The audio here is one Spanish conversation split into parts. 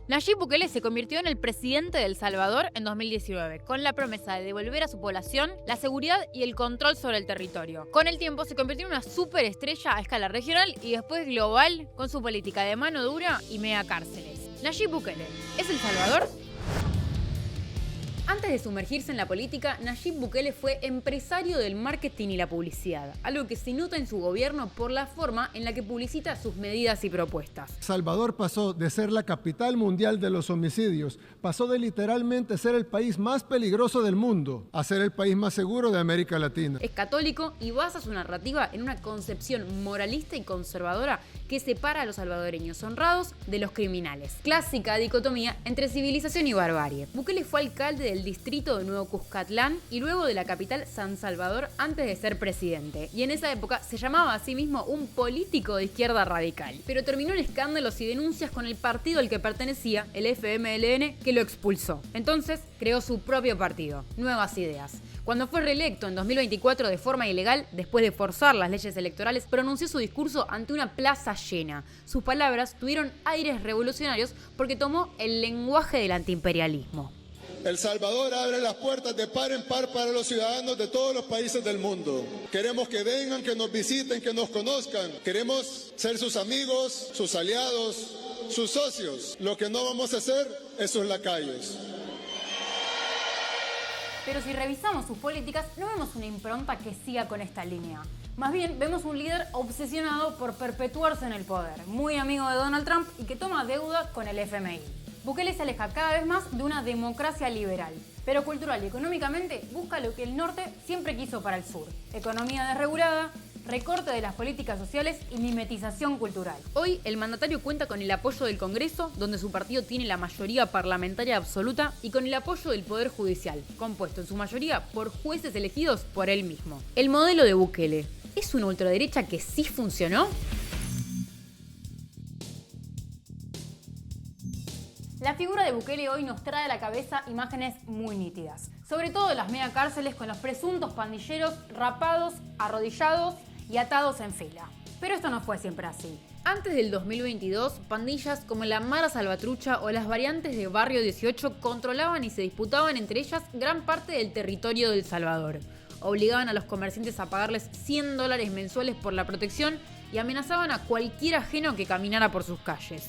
Nayib Bukele se convirtió en el presidente de El Salvador en 2019, con la promesa de devolver a su población la seguridad y el control sobre el territorio. Con el tiempo se convirtió en una superestrella a escala regional y después global con su política de mano dura y mega cárceles. Nayib Bukele, ¿es El Salvador? Antes de sumergirse en la política, Nayib Bukele fue empresario del marketing y la publicidad, algo que se nota en su gobierno por la forma en la que publicita sus medidas y propuestas. Salvador pasó de ser la capital mundial de los homicidios, pasó de literalmente ser el país más peligroso del mundo a ser el país más seguro de América Latina. Es católico y basa su narrativa en una concepción moralista y conservadora que separa a los salvadoreños honrados de los criminales. Clásica dicotomía entre civilización y barbarie. Bukele fue alcalde del distrito de Nuevo Cuscatlán y luego de la capital San Salvador antes de ser presidente. Y en esa época se llamaba a sí mismo un político de izquierda radical. Pero terminó en escándalos y denuncias con el partido al que pertenecía, el FMLN, que lo expulsó. Entonces creó su propio partido, Nuevas Ideas. Cuando fue reelecto en 2024 de forma ilegal, después de forzar las leyes electorales, pronunció su discurso ante una plaza llena. Sus palabras tuvieron aires revolucionarios porque tomó el lenguaje del antiimperialismo. El Salvador abre las puertas de par en par para los ciudadanos de todos los países del mundo. Queremos que vengan, que nos visiten, que nos conozcan. Queremos ser sus amigos, sus aliados, sus socios. Lo que no vamos a hacer es sus lacayos. Pero si revisamos sus políticas, no vemos una impronta que siga con esta línea. Más bien, vemos un líder obsesionado por perpetuarse en el poder, muy amigo de Donald Trump y que toma deuda con el FMI. Bukele se aleja cada vez más de una democracia liberal, pero cultural y económicamente busca lo que el norte siempre quiso para el sur: economía desregulada, recorte de las políticas sociales y mimetización cultural. Hoy, el mandatario cuenta con el apoyo del Congreso, donde su partido tiene la mayoría parlamentaria absoluta, y con el apoyo del Poder Judicial, compuesto en su mayoría por jueces elegidos por él mismo. El modelo de Bukele, ¿es una ultraderecha que sí funcionó? La figura de Bukele hoy nos trae a la cabeza imágenes muy nítidas, sobre todo de las megacárceles con los presuntos pandilleros rapados, arrodillados y atados en fila. Pero esto no fue siempre así. Antes del 2022, pandillas como la Mara Salvatrucha o las variantes de Barrio 18 controlaban y se disputaban entre ellas gran parte del territorio de El Salvador. Obligaban a los comerciantes a pagarles $100 mensuales por la protección y amenazaban a cualquier ajeno que caminara por sus calles.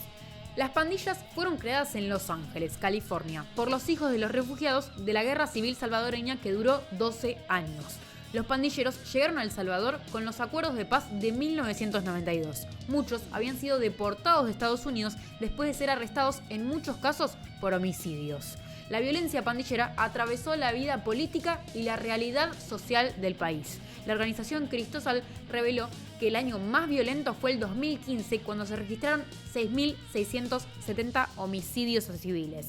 Las pandillas fueron creadas en Los Ángeles, California, por los hijos de los refugiados de la Guerra Civil Salvadoreña que duró 12 años. Los pandilleros llegaron a El Salvador con los acuerdos de paz de 1992. Muchos habían sido deportados de Estados Unidos después de ser arrestados en muchos casos por homicidios. La violencia pandillera atravesó la vida política y la realidad social del país. La organización Cristosal reveló que el año más violento fue el 2015, cuando se registraron 6.670 homicidios a civiles.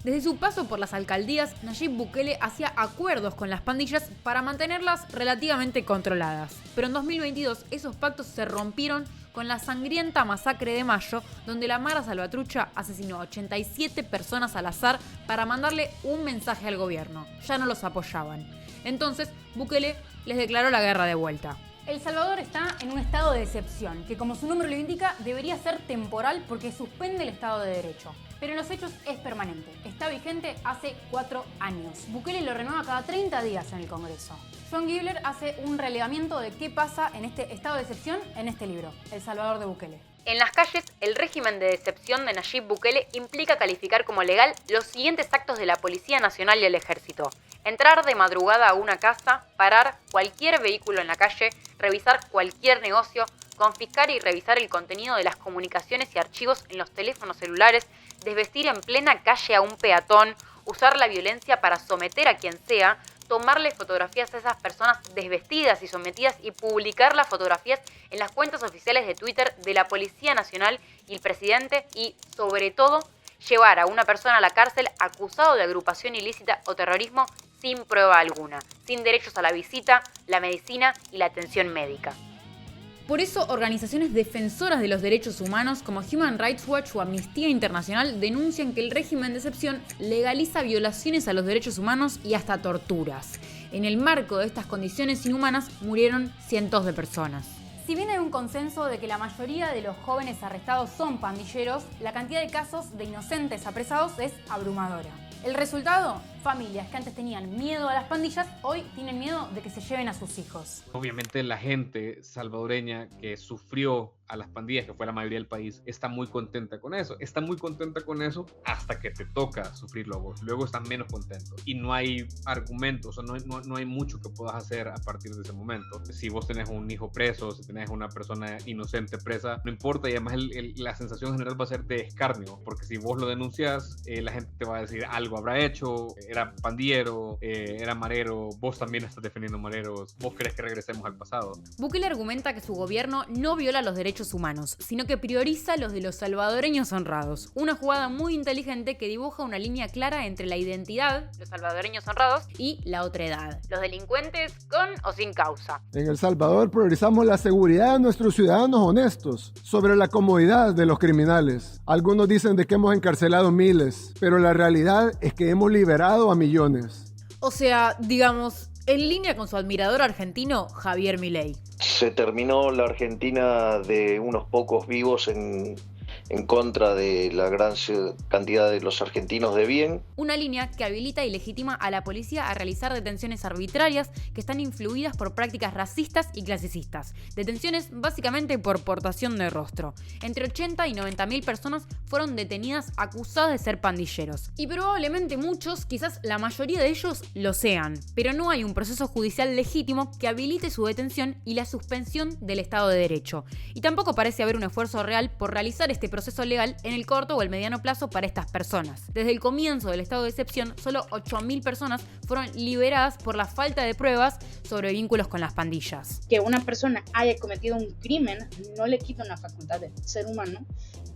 Desde su paso por las alcaldías, Nayib Bukele hacía acuerdos con las pandillas para mantenerlas relativamente controladas. Pero en 2022 esos pactos se rompieron con la sangrienta masacre de Mayo, donde la Mara Salvatrucha asesinó a 87 personas al azar para mandarle un mensaje al gobierno: ya no los apoyaban. Entonces, Bukele les declaró la guerra de vuelta. El Salvador está en un estado de excepción, que como su nombre lo indica, debería ser temporal porque suspende el Estado de Derecho. Pero en los hechos es permanente. Está vigente hace 4 años. Bukele lo renueva cada 30 días en el Congreso. John Gibler hace un relevamiento de qué pasa en este estado de excepción en este libro, El Salvador de Bukele. En las calles, el régimen de excepción de Nayib Bukele implica calificar como legal los siguientes actos de la Policía Nacional y el Ejército: entrar de madrugada a una casa, parar cualquier vehículo en la calle, revisar cualquier negocio, confiscar y revisar el contenido de las comunicaciones y archivos en los teléfonos celulares, desvestir en plena calle a un peatón, usar la violencia para someter a quien sea, tomarle fotografías a esas personas desvestidas y sometidas y publicar las fotografías en las cuentas oficiales de Twitter de la Policía Nacional y el presidente, y, sobre todo, llevar a una persona a la cárcel acusado de agrupación ilícita o terrorismo sin prueba alguna, sin derechos a la visita, la medicina y la atención médica. Por eso, organizaciones defensoras de los derechos humanos como Human Rights Watch o Amnistía Internacional denuncian que el régimen de excepción legaliza violaciones a los derechos humanos y hasta torturas. En el marco de estas condiciones inhumanas murieron cientos de personas. si bien hay un consenso de que la mayoría de los jóvenes arrestados son pandilleros, la cantidad de casos de inocentes apresados es abrumadora. El resultado, familias que antes tenían miedo a las pandillas, hoy tienen miedo de que se lleven a sus hijos. Obviamente la gente salvadoreña que sufrió a las pandillas, que fue la mayoría del país, está muy contenta con eso. Está muy contenta con eso hasta que te toca sufrirlo a vos. Luego están menos contentos. Y no hay argumentos, o no hay mucho que puedas hacer a partir de ese momento. Si vos tenés un hijo preso, si tenés una persona inocente presa, no importa. Y además la sensación general va a ser de escarnio. Porque si vos lo denuncias, la gente te va a decir algo habrá hecho, era pandillero, era marero, vos también estás defendiendo mareros, vos querés que regresemos al pasado. Bukele argumenta que su gobierno no viola los derechos humanos, sino que prioriza los de los salvadoreños honrados. Una jugada muy inteligente que dibuja una línea clara entre la identidad, los salvadoreños honrados, y la otredad, los delincuentes con o sin causa. En El Salvador priorizamos la seguridad de nuestros ciudadanos honestos sobre la comodidad de los criminales. Algunos dicen de que hemos encarcelado miles, pero la realidad es que hemos liberado a millones. O sea, digamos, en línea con su admirador argentino, Javier Milei. Se terminó la Argentina de unos pocos vivos en contra de la gran cantidad de los argentinos de bien. Una línea que habilita y legitima a la policía a realizar detenciones arbitrarias que están influidas por prácticas racistas y clasicistas. Detenciones básicamente por portación de rostro. Entre 80 y 90.000 personas fueron detenidas acusadas de ser pandilleros. Y probablemente muchos, quizás la mayoría de ellos, lo sean. Pero no hay un proceso judicial legítimo que habilite su detención y la suspensión del Estado de Derecho. Y tampoco parece haber un esfuerzo real por realizar este proceso legal en el corto o el mediano plazo para estas personas. Desde el comienzo del estado de excepción, solo 8.000 personas fueron liberadas por la falta de pruebas sobre vínculos con las pandillas. Que una persona haya cometido un crimen no le quita una facultad de ser humano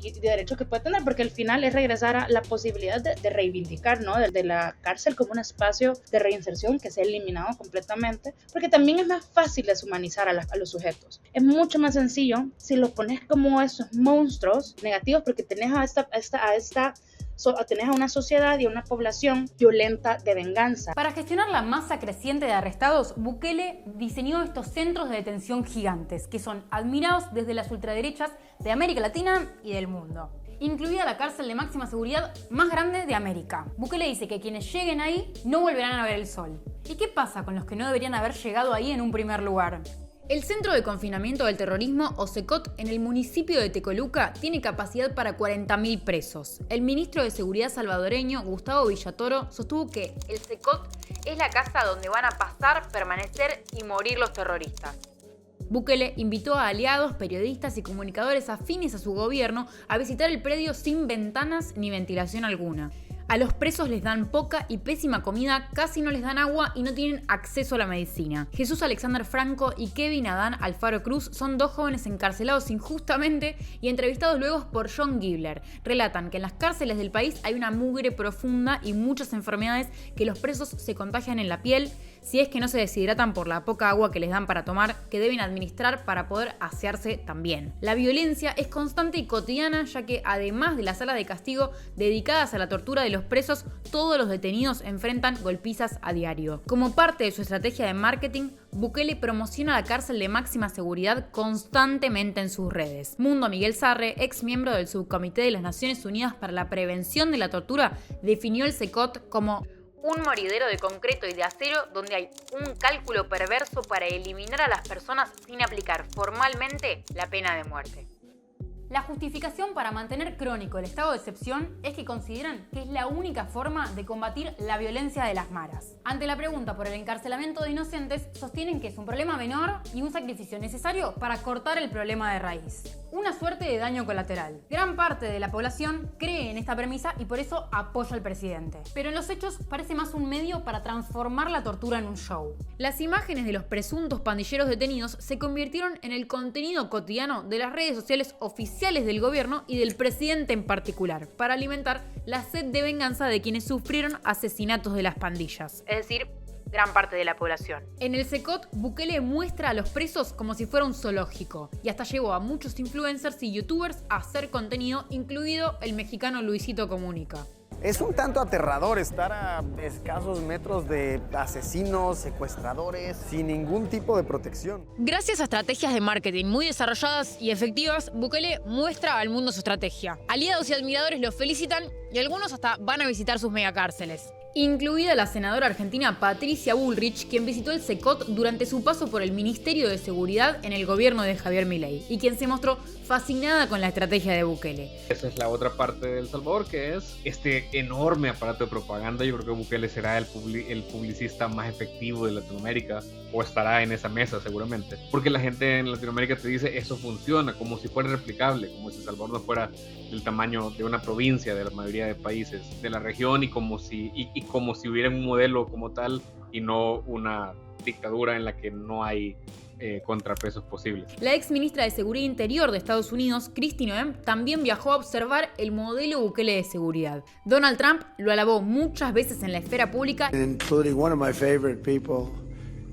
y de derecho que puede tener, porque al final es regresar a la posibilidad de reivindicar, ¿no? de la cárcel como un espacio de reinserción que se ha eliminado completamente, porque también es más fácil deshumanizar a los sujetos. Es mucho más sencillo si los pones como esos monstruos negativos, porque tenés tenés a una sociedad y a una población violenta de venganza. Para gestionar la masa creciente de arrestados, Bukele diseñó estos centros de detención gigantes, que son admirados desde las ultraderechas de América Latina y del mundo, incluida la cárcel de máxima seguridad más grande de América. Bukele dice que quienes lleguen ahí no volverán a ver el sol. ¿Y qué pasa con los que no deberían haber llegado ahí en un primer lugar? El Centro de Confinamiento del Terrorismo, o CECOT, en el municipio de Tecoluca, tiene capacidad para 40.000 presos. El ministro de Seguridad salvadoreño, Gustavo Villatoro, sostuvo que el CECOT es la casa donde van a pasar, permanecer y morir los terroristas. Bukele invitó a aliados, periodistas y comunicadores afines a su gobierno a visitar el predio sin ventanas ni ventilación alguna. A los presos les dan poca y pésima comida, casi no les dan agua y no tienen acceso a la medicina. Jesús Alexander Franco y Kevin Adán Alfaro Cruz son dos jóvenes encarcelados injustamente y entrevistados luego por John Gibler. Relatan que en las cárceles del país hay una mugre profunda y muchas enfermedades que los presos se contagian en la piel, si es que no se deshidratan por la poca agua que les dan para tomar, que deben administrar para poder asearse también. La violencia es constante y cotidiana, ya que además de las salas de castigo dedicadas a la tortura de los presos, todos los detenidos enfrentan golpizas a diario. Como parte de su estrategia de marketing, Bukele promociona la cárcel de máxima seguridad constantemente en sus redes. Mundo Miguel Sarre, ex miembro del Subcomité de las Naciones Unidas para la Prevención de la Tortura, definió el CECOT como un moridero de concreto y de acero donde hay un cálculo perverso para eliminar a las personas sin aplicar formalmente la pena de muerte. La justificación para mantener crónico el estado de excepción es que consideran que es la única forma de combatir la violencia de las maras. Ante la pregunta por el encarcelamiento de inocentes, sostienen que es un problema menor y un sacrificio necesario para cortar el problema de raíz. Una suerte de daño colateral. Gran parte de la población cree en esta premisa y por eso apoya al presidente. Pero en los hechos parece más un medio para transformar la tortura en un show. Las imágenes de los presuntos pandilleros detenidos se convirtieron en el contenido cotidiano de las redes sociales oficiales del gobierno y del presidente en particular, para alimentar la sed de venganza de quienes sufrieron asesinatos de las pandillas, es decir, gran parte de la población. En el CECOT, Bukele muestra a los presos como si fuera un zoológico y hasta llevó a muchos influencers y youtubers a hacer contenido, incluido el mexicano Luisito Comunica. Es un tanto aterrador estar a escasos metros de asesinos, secuestradores, sin ningún tipo de protección. Gracias a estrategias de marketing muy desarrolladas y efectivas, Bukele muestra al mundo su estrategia. Aliados y admiradores lo felicitan y algunos hasta van a visitar sus megacárceles. Incluida la senadora argentina Patricia Bullrich, quien visitó el Secot durante su paso por el Ministerio de Seguridad en el gobierno de Javier Milei, y quien se mostró fascinada con la estrategia de Bukele. Esa es la otra parte de El Salvador, que es este enorme aparato de propaganda. Yo creo que Bukele será el publicista más efectivo de Latinoamérica, o estará en esa mesa seguramente, porque la gente en Latinoamérica te dice eso funciona, como si fuera replicable, como si El Salvador no fuera del tamaño de una provincia de la mayoría de países de la región, y como si hubiera un modelo como tal y no una dictadura en la que no hay contrapesos posibles. La ex ministra de Seguridad Interior de Estados Unidos, Kristi Noem, también viajó a observar el modelo Bukele de seguridad. Donald Trump lo alabó muchas veces en la esfera pública, including one of my favorite people,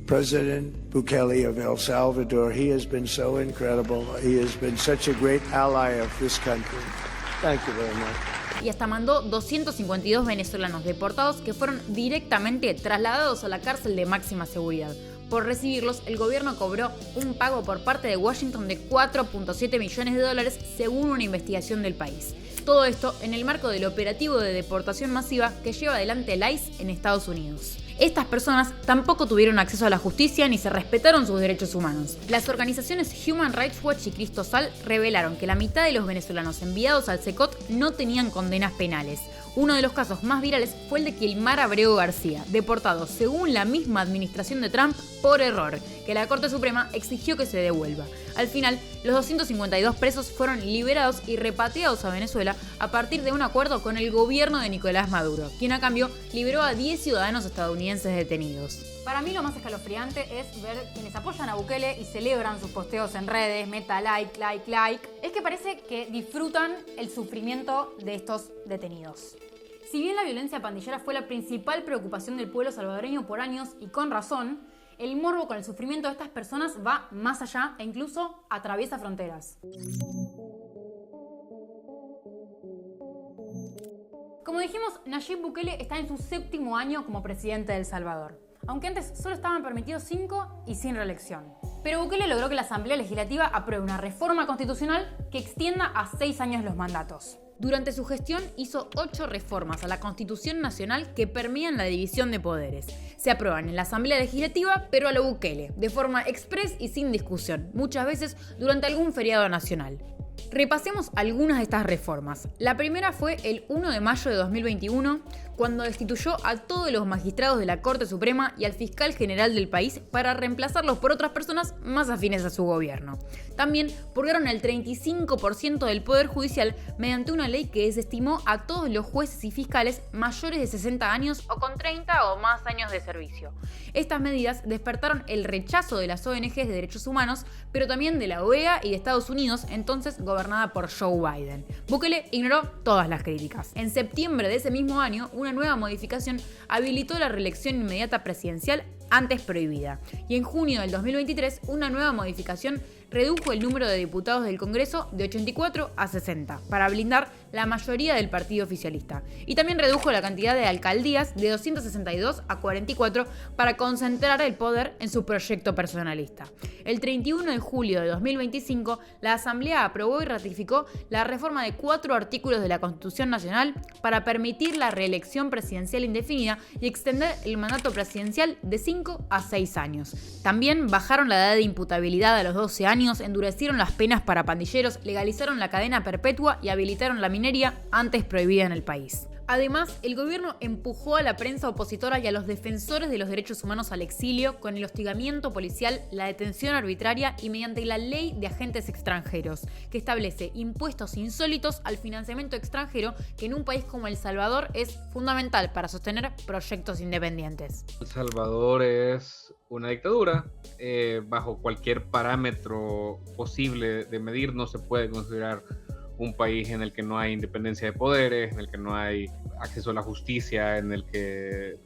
President Bukele of El Salvador. He has been so incredible. He has been such a great ally of this country. Thank you very much. Y hasta mandó 252 venezolanos deportados que fueron directamente trasladados a la cárcel de máxima seguridad. Por recibirlos, el gobierno cobró un pago por parte de Washington de $4.7 millones según una investigación del país. Todo esto en el marco del operativo de deportación masiva que lleva adelante el ICE en Estados Unidos. Estas personas tampoco tuvieron acceso a la justicia ni se respetaron sus derechos humanos. Las organizaciones Human Rights Watch y Cristosal revelaron que la mitad de los venezolanos enviados al Secot no tenían condenas penales. Uno de los casos más virales fue el de Kilmar Abreu García, deportado según la misma administración de Trump por error, que la Corte Suprema exigió que se devuelva. Al final, los 252 presos fueron liberados y repatriados a Venezuela a partir de un acuerdo con el gobierno de Nicolás Maduro, quien a cambio liberó a 10 ciudadanos estadounidenses detenidos. Para mí lo más escalofriante es ver quienes apoyan a Bukele y celebran sus posteos en redes, meta like. Es que parece que disfrutan el sufrimiento de estos detenidos. Si bien la violencia pandillera fue la principal preocupación del pueblo salvadoreño por años y con razón, el morbo con el sufrimiento de estas personas va más allá e incluso atraviesa fronteras. Como dijimos, Nayib Bukele está en su 7º año como presidente de El Salvador, aunque antes solo estaban permitidos 5 y sin reelección. Pero Bukele logró que la Asamblea Legislativa apruebe una reforma constitucional que extienda a 6 años los mandatos. Durante su gestión hizo 8 reformas a la Constitución Nacional que permean la división de poderes. Se aprueban en la Asamblea Legislativa, pero a lo Bukele, de forma express y sin discusión, muchas veces durante algún feriado nacional. Repasemos algunas de estas reformas. La primera fue el 1 de mayo de 2021, cuando destituyó a todos los magistrados de la Corte Suprema y al fiscal general del país para reemplazarlos por otras personas más afines a su gobierno. También purgaron el 35% del Poder Judicial mediante una ley que desestimó a todos los jueces y fiscales mayores de 60 años o con 30 o más años de servicio. Estas medidas despertaron el rechazo de las ONGs de derechos humanos, pero también de la OEA y de Estados Unidos, entonces gobernada por Joe Biden. Bukele ignoró todas las críticas. En septiembre de ese mismo año, una nueva modificación habilitó la reelección inmediata presidencial antes prohibida. Y en junio del 2023, una nueva modificación redujo el número de diputados del Congreso de 84 a 60 para blindar la mayoría del partido oficialista. Y también redujo la cantidad de alcaldías de 262 a 44 para concentrar el poder en su proyecto personalista. El 31 de julio de 2025, la Asamblea aprobó y ratificó la reforma de 4 artículos de la Constitución Nacional para permitir la reelección presidencial indefinida y extender el mandato presidencial de 5 a 6 años. También bajaron la edad de imputabilidad a los 12 años, endurecieron las penas para pandilleros, legalizaron la cadena perpetua y habilitaron la minería antes prohibida en el país. Además, el gobierno empujó a la prensa opositora y a los defensores de los derechos humanos al exilio con el hostigamiento policial, la detención arbitraria y mediante la ley de agentes extranjeros, que establece impuestos insólitos al financiamiento extranjero, que en un país como El Salvador es fundamental para sostener proyectos independientes. El Salvador es una dictadura. Bajo cualquier parámetro posible de medir, no se puede considerar un país en el que no hay independencia de poderes, en el que no hay acceso a la justicia, en el que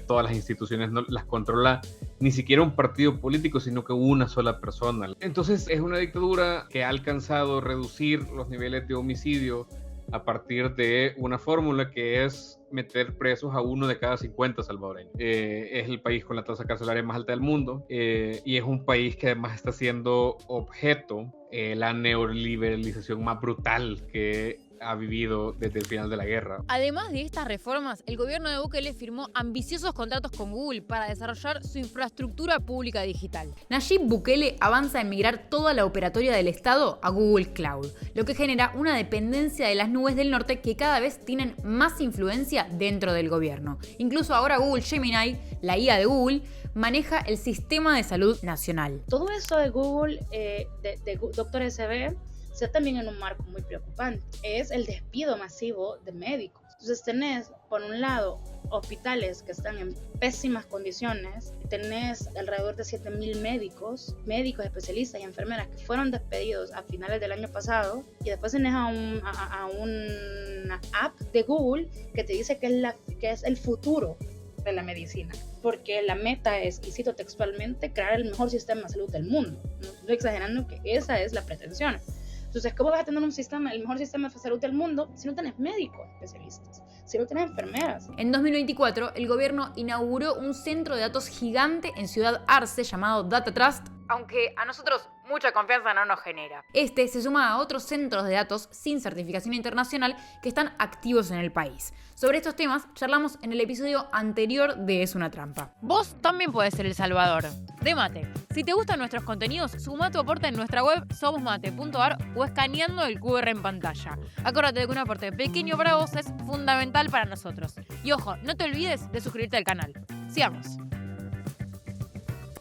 todas las instituciones no las controla ni siquiera un partido político, sino que una sola persona. Entonces es una dictadura que ha alcanzado reducir los niveles de homicidio a partir de una fórmula que es meter presos a 1 de cada 50 salvadoreños. Es el país con la tasa carcelaria más alta del mundo, y es un país que además está siendo objeto la neoliberalización más brutal que ha vivido desde el final de la guerra. Además de estas reformas, el gobierno de Bukele firmó ambiciosos contratos con Google para desarrollar su infraestructura pública digital. Nayib Bukele avanza en migrar toda la operatoria del Estado a Google Cloud, lo que genera una dependencia de las nubes del norte que cada vez tienen más influencia dentro del gobierno. Incluso ahora Google Gemini, la IA de Google, maneja el sistema de salud nacional. Todo eso de Google, de Dr. SB, está también en un marco muy preocupante. Es el despido masivo de médicos. Entonces tenés, por un lado, hospitales que están en pésimas condiciones. Tenés alrededor de 7.000 médicos especialistas y enfermeras que fueron despedidos a finales del año pasado. Y después tenés a una app de Google que te dice que es el futuro de la medicina, porque la meta es, y cito textualmente, crear el mejor sistema de salud del mundo. No estoy exagerando, que esa es la pretensión. Entonces, ¿cómo vas a tener el mejor sistema de salud del mundo si no tenés médicos especialistas, si no tenés enfermeras? En 2024, el gobierno inauguró un centro de datos gigante en Ciudad Arce llamado Data Trust, aunque a nosotros mucha confianza no nos genera. Este se suma a otros centros de datos sin certificación internacional que están activos en el país. Sobre estos temas charlamos en el episodio anterior de Es una trampa. Vos también podés ser el salvador de mate. Si te gustan nuestros contenidos, suma tu aporte en nuestra web somosmate.ar o escaneando el QR en pantalla. Acuérdate de que un aporte pequeño para vos es fundamental para nosotros. Y ojo, no te olvides de suscribirte al canal. Sigamos.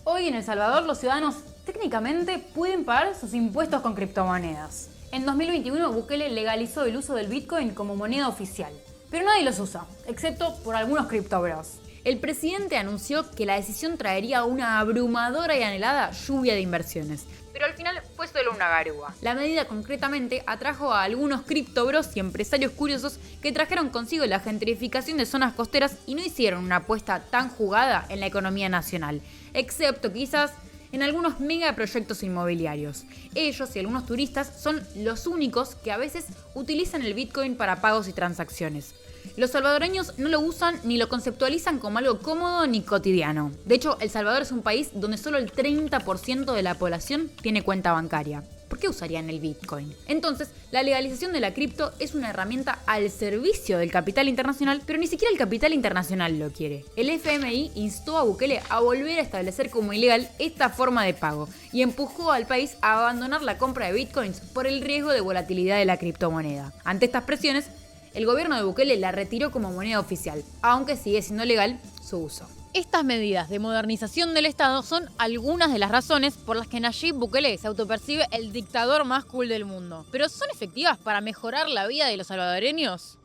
Hoy en El Salvador los ciudadanos técnicamente pueden pagar sus impuestos con criptomonedas. En 2021 Bukele legalizó el uso del Bitcoin como moneda oficial, pero nadie los usa, excepto por algunos criptobros. El presidente anunció que la decisión traería una abrumadora y anhelada lluvia de inversiones, pero al final fue solo una garúa. La medida concretamente atrajo a algunos criptobros y empresarios curiosos que trajeron consigo la gentrificación de zonas costeras y no hicieron una apuesta tan jugada en la economía nacional, excepto quizás en algunos megaproyectos inmobiliarios. Ellos y algunos turistas son los únicos que a veces utilizan el Bitcoin para pagos y transacciones. Los salvadoreños no lo usan ni lo conceptualizan como algo cómodo ni cotidiano. De hecho, El Salvador es un país donde solo el 30% de la población tiene cuenta bancaria. ¿Por qué usarían el Bitcoin? Entonces, la legalización de la cripto es una herramienta al servicio del capital internacional, pero ni siquiera el capital internacional lo quiere. El FMI instó a Bukele a volver a establecer como ilegal esta forma de pago y empujó al país a abandonar la compra de Bitcoins por el riesgo de volatilidad de la criptomoneda. Ante estas presiones, el gobierno de Bukele la retiró como moneda oficial, aunque sigue siendo legal su uso. Estas medidas de modernización del Estado son algunas de las razones por las que Nayib Bukele se autopercibe el dictador más cool del mundo. ¿Pero son efectivas para mejorar la vida de los salvadoreños?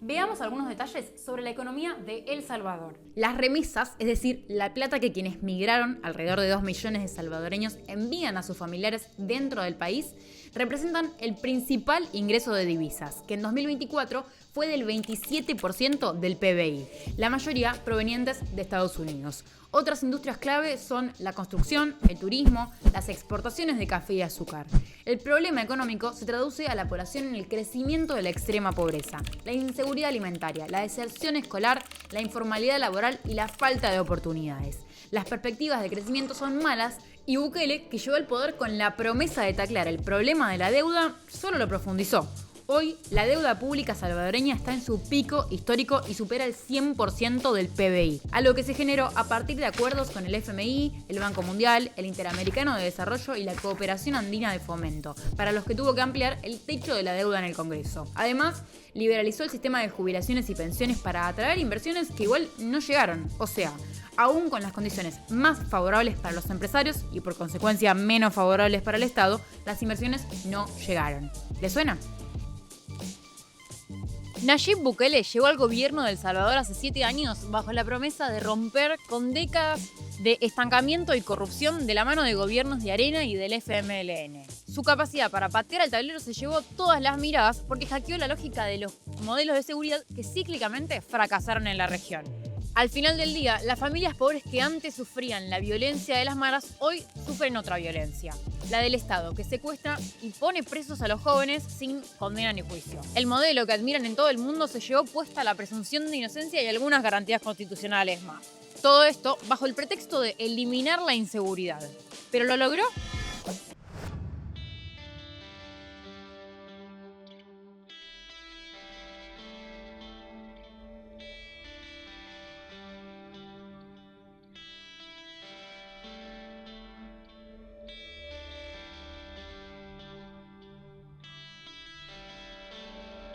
Veamos algunos detalles sobre la economía de El Salvador. Las remesas, es decir, la plata que quienes migraron, alrededor de 2 millones de salvadoreños, envían a sus familiares dentro del país, representan el principal ingreso de divisas, que en 2024 fue del 27% del PBI, la mayoría provenientes de Estados Unidos. Otras industrias clave son la construcción, el turismo, las exportaciones de café y azúcar. El problema económico se traduce a la población en el crecimiento de la extrema pobreza, la inseguridad alimentaria, la deserción escolar, la informalidad laboral y la falta de oportunidades. Las perspectivas de crecimiento son malas y Bukele, que llegó al poder con la promesa de taclear el problema de la deuda, solo lo profundizó. Hoy, la deuda pública salvadoreña está en su pico histórico y supera el 100% del PBI, algo que se generó a partir de acuerdos con el FMI, el Banco Mundial, el Interamericano de Desarrollo y la Cooperación Andina de Fomento, para los que tuvo que ampliar el techo de la deuda en el Congreso. Además, liberalizó el sistema de jubilaciones y pensiones para atraer inversiones que igual no llegaron, o sea, aún con las condiciones más favorables para los empresarios y por consecuencia menos favorables para el Estado, las inversiones no llegaron. ¿Les suena? Nayib Bukele llegó al gobierno de El Salvador hace 7 años bajo la promesa de romper con décadas de estancamiento y corrupción de la mano de gobiernos de Arena y del FMLN. Su capacidad para patear al tablero se llevó todas las miradas porque hackeó la lógica de los modelos de seguridad que cíclicamente fracasaron en la región. Al final del día, las familias pobres que antes sufrían la violencia de las maras, hoy sufren otra violencia, la del Estado, que secuestra y pone presos a los jóvenes sin condena ni juicio. El modelo que admiran en todo el mundo se llevó puesta la presunción de inocencia y algunas garantías constitucionales más. Todo esto bajo el pretexto de eliminar la inseguridad. ¿Pero lo logró?